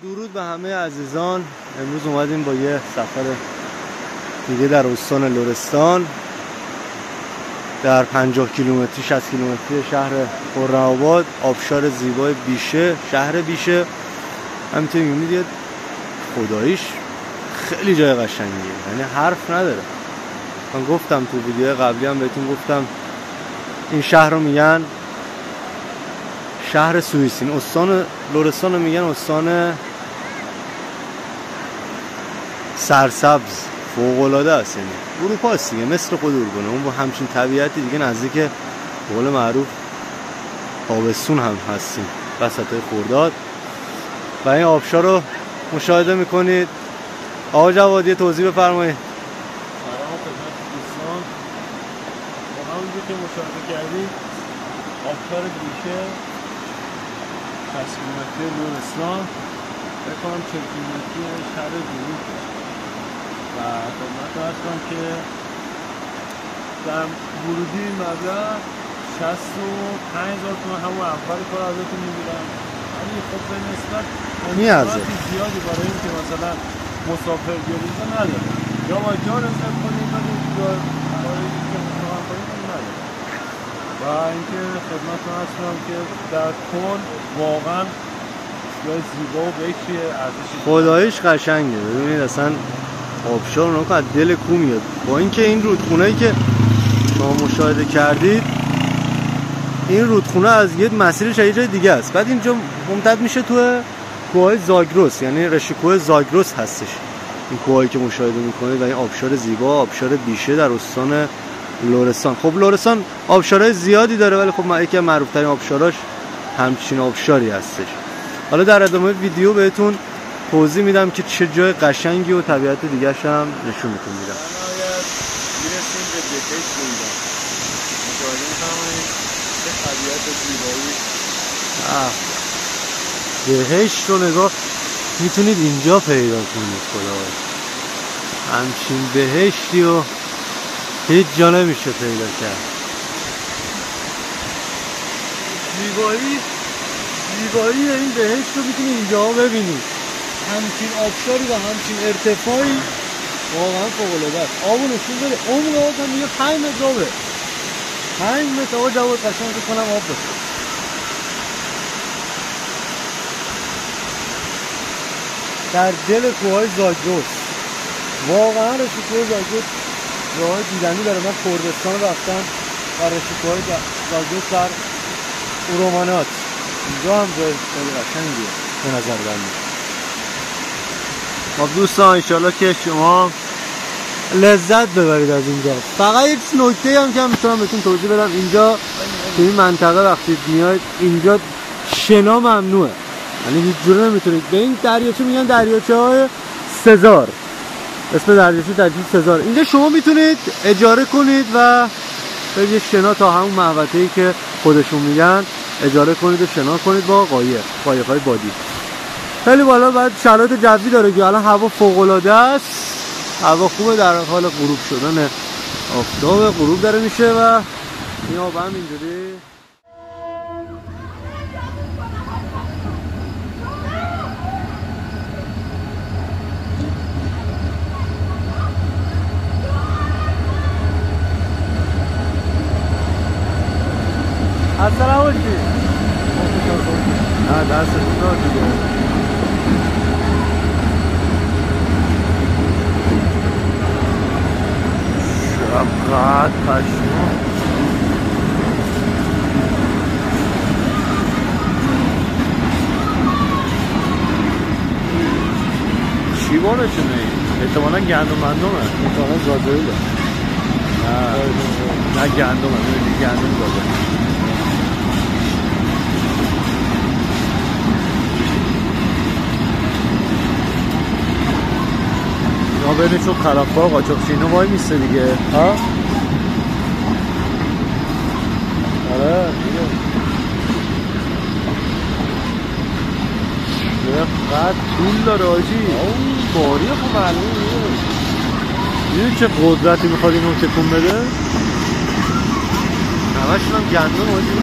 درود به همه عزیزان. امروز اومدیم با یه سفر دیگه در استان لرستان، در 50 کیلومتری 60 کیلومتری شهر خرم‌آباد، آبشار زیبای بیشه، شهر بیشه. همینطور می‌بینید خداییش خیلی جای قشنگیه، یعنی حرف نداره. من گفتم تو ویدیو قبلی هم بهتون گفتم این شهر رو میگن شهر سوئیس، این استان لرستان رو میگن استان سرسبز، فوق‌العاده است. یعنی اروپا است دیگه، مثل خود اروپا. اون با همچین طبیعتی دیگه نزدیک به قول معروف تابستون هم هستیم، وسطای خرداد. و این آبشار رو مشاهده میکنید. آقا جوادی توضیح بفرمایید. سلام خدمت دوستان. با همونجور که مشاهده کردید آبشار بیشه 60 کیلومتری لرستان، بکنم 40 کیلومتری شهر دروب و خدمت هستم که در ورودی این مبلغ 65,000 تومان همون اول کار ازتون میگیرم. ولی خب به نسبت میارزه زیادی برای اینکه مثلا مسافر گریزه نداره، یا باید جا رزرو کنید ولی برای اینکه مسافر کنید نداره. و اینکه خدمتتون هستم که در کل واقعا جای زیبا و بکری ارزشی خداییش قشنگه. ببینید اصلا آبشار اونها که از دل کو میاد. با اینکه این رودخونه‌ای که شما مشاهده کردید، این رودخونه از یه مسیرش یه جای دیگه است، بعد اینجا ممتد میشه تو کوههای زاگرس، یعنی رشته‌کوه زاگرس هستش این کوهایی که مشاهده میکنید. و این آبشار زیبا، آبشار بیشه در استان لرستان. خب لرستان آبشارهای زیادی داره، ولی خب یکی از معروف‌ترین آبشاراش همچین آبشاری هستش. حالا در ادامه ویدیو بهتون توضیح میدم که چه جای قشنگی و طبیعت دیگه‌ش هم نشون میتونم میدم. میرسیم به بهشت اینجا. مشاهده می‌فرمایید چه طبیعت زیبایی. بهشت رو نگاه میتونید اینجا پیدا کنید. خدا همچین بهشتی رو هیچ جا نمیشه پیدا کرد. زیبایی این بهشت رو میتونید اینجا ببینید. همچین آبشاری و همچین ارتفاعی واقعا فوق‌العاده است. آبو نشون بده. عمق آب هم میگه 5 متر آبه. 5 متر آب. جواد قشنگ کنم آب بشه. در دل کوههای زاگرس. واقعا رشته‌کوه زاگرس جای دیدنی داره. من کردستان رفتم و رشته‌کوه زاگرس در اورومانات، اینجا هم جای خیلی قشنگیه به نظر بنده. خب دوستان انشالله که شما لذت ببرید از اینجا. فقط یک نکته هم که میتونم بهتون توضیح بدم، اینجا تو این منطقه وقتی میاید اینجا شنا ممنوعه، یعنی هیچ جوره نمیتونید به این دریاچه میگن دریاچه های سزار، اسم دریاچه سزار. اینجا شما میتونید اجاره کنید و برید شنا تا همون محوطه‌ای که خودشون میگن اجاره کنید و شنا کنید با قایق‌های بادی. خیلی بالا. بعد شرایط جوی داره که الان هوا فوق‌العاده است، هوا خوبه، در حال غروب شدن آفتاب، غروب داره میشه و این آب هم اینجوری. السلام علیکم. نه دستتون دار دیگه. چقدر پشمام. چی بارشونه این؟ احتمالا گندم احتمالا زازویله. نه گندم زازویل. ما بینه چون خلاف‌ها قاچاقچی‌ها وای میسته دیگه. ها؟ آره دیگه. چقدر طول داره آجی. باری خب معلومه. میدونی چه قدرتی میخواد اینو تکون بده؟ همشون هم گندم آجی.